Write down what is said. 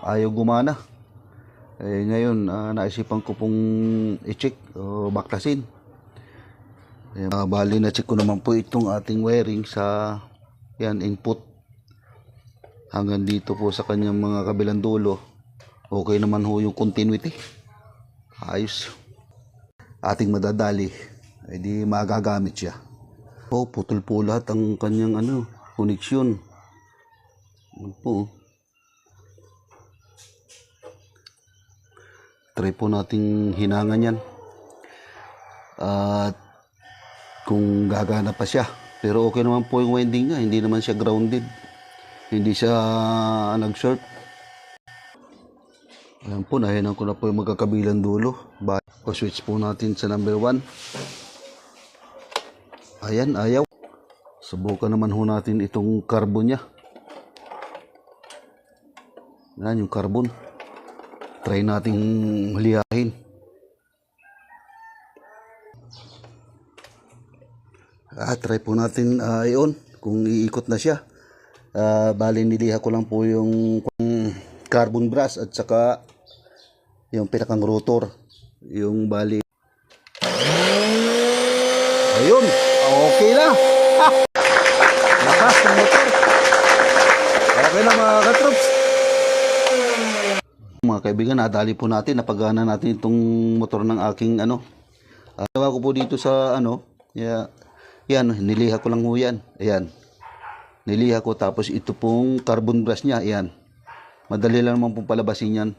ayaw gumana. Ngayon naisipan ko pong i-check o baklasin. Bali na check ko naman po itong ating wiring sa input hanggang dito po sa kanyang mga kabilang dulo. Okay naman ho yung continuity, ayos. Ating madadali di magagamit siya. Putol po lahat ang kanyang koneksyon. Try po nating hinangan yan at kung gagana pa siya. Pero okay naman po yung winding niya, hindi naman siya grounded, hindi siya nag-short. Ayan po, nahinan ko na po yung magkakabilang dulo. Pa-switch po natin sa number 1. Ayan, ayaw. Subukan naman ho natin itong carbon niya. Ayan yung carbon. Try nating lihahin. Try po natin i-on kung iikot na siya. Bali niliha ko lang po yung carbon brass at saka yung pinakang rotor, yung bali. Ayun, okay na. Lakas ng motor. Okay na mga katrops. Mga kaibigan, nadali po natin, napagana natin itong motor ng aking gawa ko po dito sa yan, niliha ko lang ho yan. Ayan, niliha ko, tapos ito pong carbon brush niya. Ayan, madali lang naman pong palabasin yan.